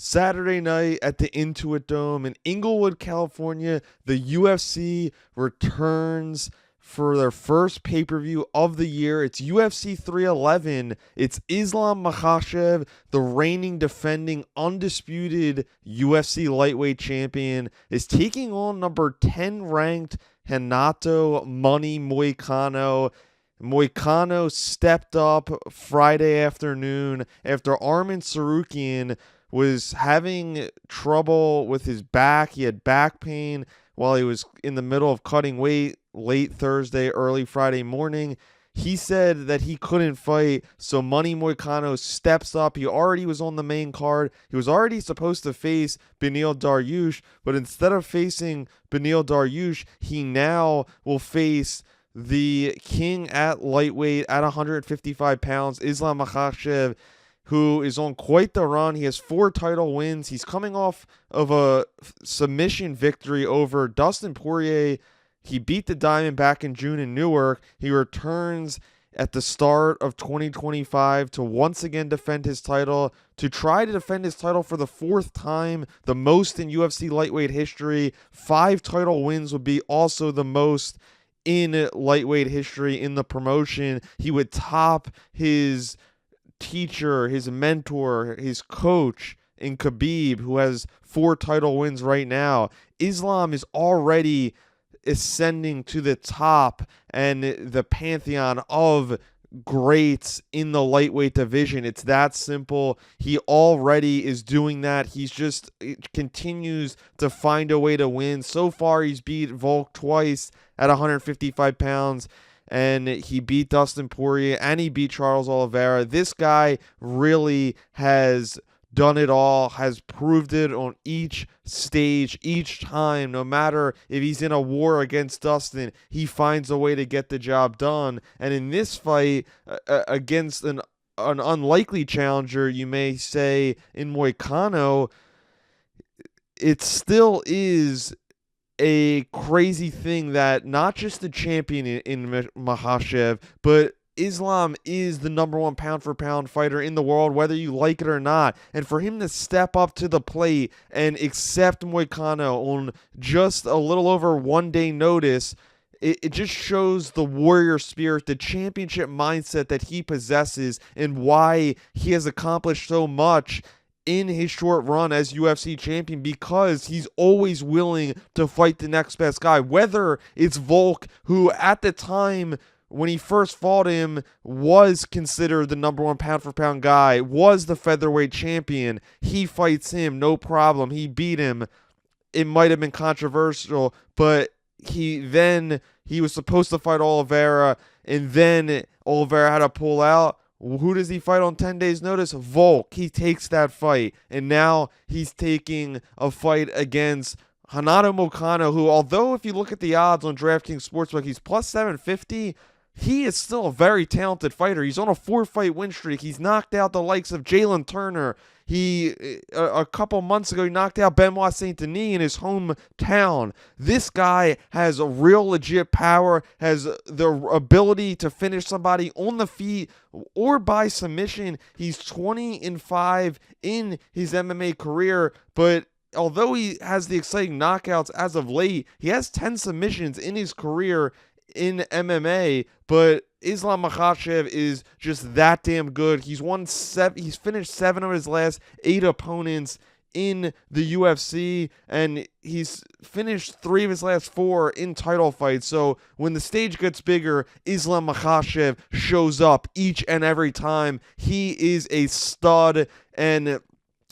Saturday night at the Intuit Dome in Inglewood, California, the UFC returns for their first pay-per-view of the year. It's UFC 311. It's Islam Makhachev, the reigning, defending, undisputed UFC lightweight champion, is taking on number 10 ranked Renato Money Moicano. Moicano stepped up Friday afternoon after Arman Tsarukyan was having trouble with his back. He had back pain while he was in the middle of cutting weight late Thursday, early Friday morning. He said that he couldn't fight, so Money Moicano steps up. He already was on the main card. He was already supposed to face Beneil Dariush, but instead of facing Beneil Dariush, he now will face the king at lightweight at 155 pounds, Islam Makhachev, who is on quite the run. He has 4 title wins. He's coming off of a submission victory over Dustin Poirier. He beat the Diamond back in June in Newark. He returns at the start of 2025 to once again defend his title, to try to defend his title for the 4th time, the most in UFC lightweight history. 5 title wins would be also the most in lightweight history in the promotion. He would top his teacher, his mentor, his coach in Khabib, who has 4 title wins right now. Islam is already ascending to the top and the pantheon of greats in the lightweight division. It's that simple. He already is doing that. He's just continues to find a way to win. So far, he's beat Volk twice at 155 pounds, and he beat Dustin Poirier, and he beat Charles Oliveira. This guy really has done it all, has proved it on each stage, each time. No matter if he's in a war against Dustin, he finds a way to get the job done. And in this fight against an unlikely challenger, you may say, in Moicano, it still is a crazy thing that not just the champion in Makhachev, but Islam is the number 1 pound-for-pound fighter in the world, whether you like it or not. And for him to step up to the plate and accept Moicano on just a little over 1 day notice, it just shows the warrior spirit, the championship mindset that he possesses, and why he has accomplished so much in his short run as UFC champion, because he's always willing to fight the next best guy, whether it's Volk, who at the time when he first fought him was considered the number 1 pound-for-pound guy, was the featherweight champion. He fights him, no problem. He beat him. It might have been controversial, but he was supposed to fight Oliveira, and then Oliveira had to pull out. Who does he fight on 10 days' notice? Volk. He takes that fight, and now he's taking a fight against Renato Moicano, who, although if you look at the odds on DraftKings Sportsbook, he's plus 750. He is still a very talented fighter. He's on a 4-fight win streak. He's knocked out the likes of Jalen Turner. A couple months ago, he knocked out Benoit Saint Denis in his hometown. This guy has a real legit power, has the ability to finish somebody on the feet or by submission. He's 20-5 in his MMA career, but although he has the exciting knockouts as of late, he has 10 submissions in his career in MMA, but Islam Makhachev is just that damn good. He's finished 7 of his last 8 opponents in the UFC, and he's finished 3 of his last 4 in title fights. So when the stage gets bigger, Islam Makhachev shows up each and every time. He is a stud, and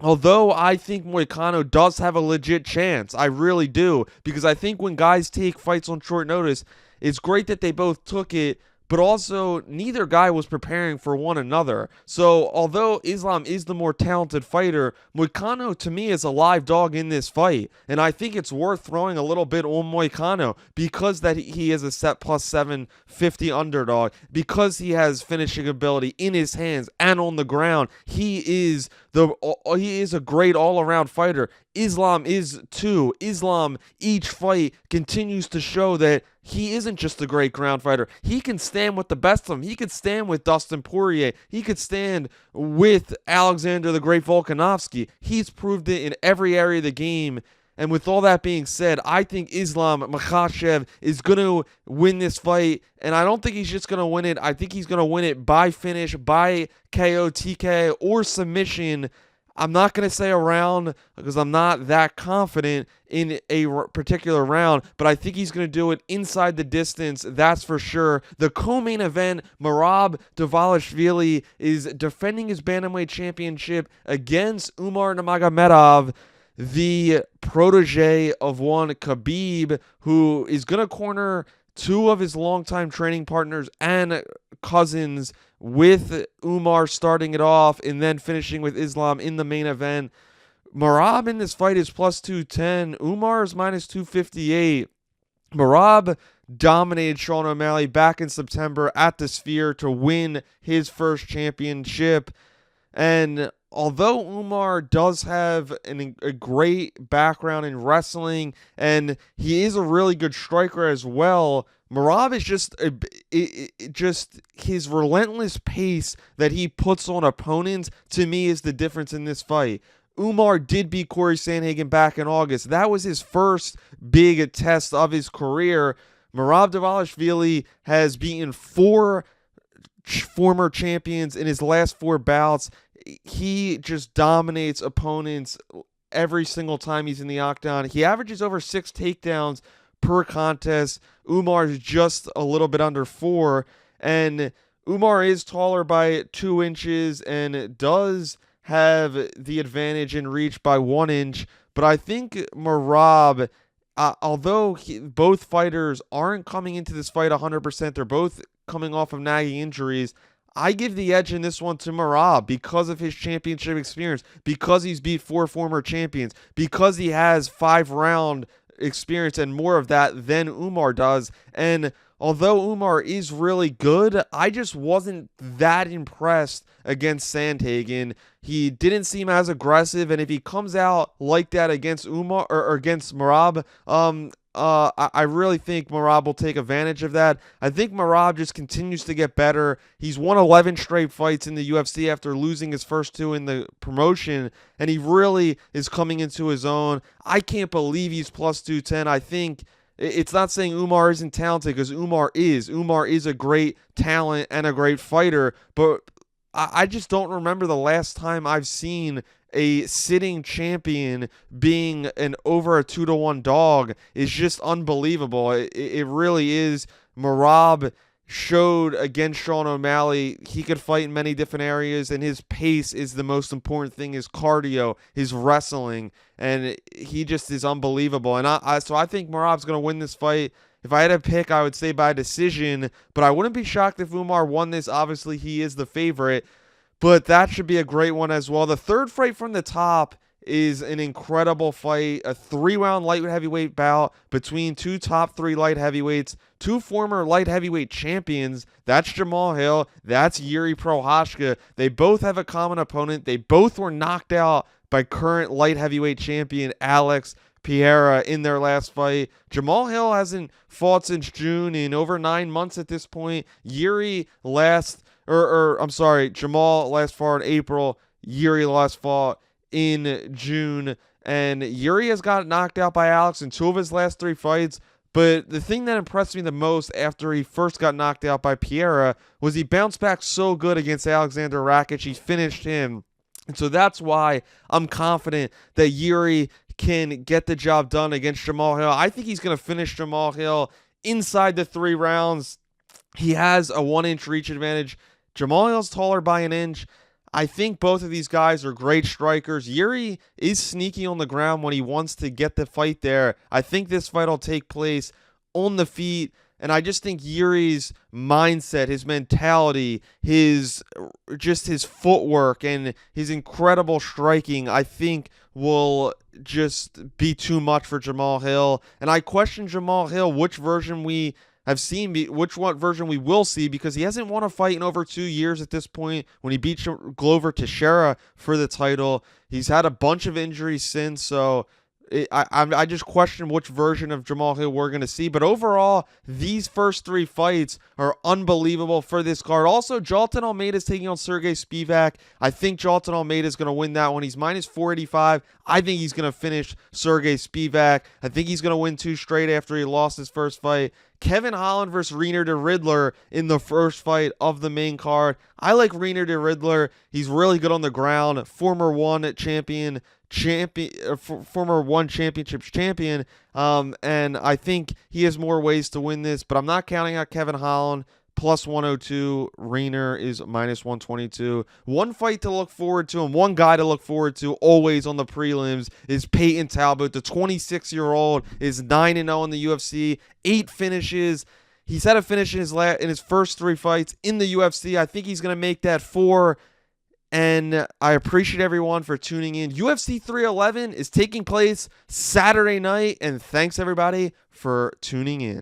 although I think Moicano does have a legit chance, I really do, because I think when guys take fights on short notice, it's great that they both took it, but also neither guy was preparing for one another. So although Islam is the more talented fighter, Moicano to me is a live dog in this fight, and I think it's worth throwing a little bit on Moicano because that he is a set plus 750 underdog, because he has finishing ability in his hands and on the ground. He is a great all-around fighter. Islam is too. Islam, each fight continues to show that he isn't just a great ground fighter. He can stand with the best of them. He could stand with Dustin Poirier. He could stand with Alexander the Great Volkanovski. He's proved it in every area of the game. And with all that being said, I think Islam Makhachev is going to win this fight. And I don't think he's just going to win it. I think he's going to win it by finish, by KO, TK, or submission. I'm not going to say a round because I'm not that confident in a particular round, but I think he's going to do it inside the distance, that's for sure. The co-main event, Merab Dvalishvili is defending his bantamweight championship against Umar Nurmagomedov, the protege of one Khabib, who is going to corner two of his longtime training partners and cousins, with Umar starting it off and then finishing with Islam in the main event. Merab in this fight is plus 210. Umar is minus 258. Merab dominated Sean O'Malley back in September at the Sphere to win his first championship. And although Umar does have a great background in wrestling and he is a really good striker as well, Merab is just his relentless pace that he puts on opponents, to me, is the difference in this fight. Umar did beat Corey Sandhagen back in August. That was his first big test of his career. Merab Dvalishvili has beaten 4 former champions in his last 4 bouts. He just dominates opponents every single time he's in the octagon. He averages over 6 takedowns per contest. Umar is just a little bit under 4, and Umar is taller by 2 inches and does have the advantage in reach by 1 inch. But I think Merab, although both fighters aren't coming into this fight 100%, they're both coming off of nagging injuries, I give the edge in this one to Merab because of his championship experience, because he's beat 4 former champions, because he has 5-round experience and more of that than Umar does. And although Umar is really good, I just wasn't that impressed against Sandhagen. He didn't seem as aggressive, and if he comes out like that against Umar or against Merab, I really think Merab will take advantage of that. I think Merab just continues to get better. He's won 11 straight fights in the UFC after losing his first 2 in the promotion, and he really is coming into his own. I can't believe he's plus 210. I think it's not saying Umar isn't talented, because Umar is. Umar is a great talent and a great fighter, but I just don't remember the last time I've seen a sitting champion being an over a 2-1 dog. Is just unbelievable. It really is. Merab showed against Sean O'Malley he could fight in many different areas, and his pace is the most important thing. His cardio, his wrestling, and he just is unbelievable. And so I think Merab's going to win this fight. If I had to pick, I would say by decision, but I wouldn't be shocked if Umar won this. Obviously, he is the favorite, but that should be a great one as well. The third fight from the top is an incredible fight, a 3-round light heavyweight bout between 2 top 3 light heavyweights, 2 former light heavyweight champions. That's Jamal Hill, that's Yuri Prochazka. They both have a common opponent. They both were knocked out by current light heavyweight champion Alex Pereira in their last fight. Jamal Hill hasn't fought since June, in over 9 months at this point. Jamal last fought in April. Yuri last fought in June, and Yuri has got knocked out by Alex in 2 of his last 3 fights. But the thing that impressed me the most after he first got knocked out by Pereira was he bounced back so good against Alexander Rakic. He finished him. And so that's why I'm confident that Yuri can get the job done against Jamal Hill. I think he's going to finish Jamal Hill inside the 3 rounds. He has a 1-inch reach advantage. Jamal Hill's taller by 1 inch. I think both of these guys are great strikers. Yuri is sneaky on the ground when he wants to get the fight there. I think this fight will take place on the feet, and I just think Yuri's mindset, his mentality, his footwork, and his incredible striking, I think will just be too much for Jamal Hill. And I question Jamal Hill which version we have seen, which one version we will see, because he hasn't won a fight in over 2 years at this point. When he beat Glover Teixeira for the title, he's had a bunch of injuries since, so I just question which version of Jamal Hill we're going to see. But overall, these first 3 fights are unbelievable for this card. Also, Jalton Almeida is taking on Sergey Spivak. I think Jalton Almeida is going to win that one. He's minus 485. I think he's going to finish Sergey Spivak. I think he's going to win 2 straight after he lost his first fight. Kevin Holland versus Reiner de Riddler in the first fight of the main card. I like Reiner de Riddler. He's really good on the ground. Former one championships champion. And I think he has more ways to win this, but I'm not counting out Kevin Holland. Plus 102. Reiner is minus 122. One fight to look forward to and one guy to look forward to always on the prelims is Peyton Talbot. The 26-year-old is 9-0 in the UFC, 8 finishes. He's had a finish in his first 3 fights in the UFC. I think he's going to make that 4. And I appreciate everyone for tuning in. UFC 311 is taking place Saturday night. And thanks, everybody, for tuning in.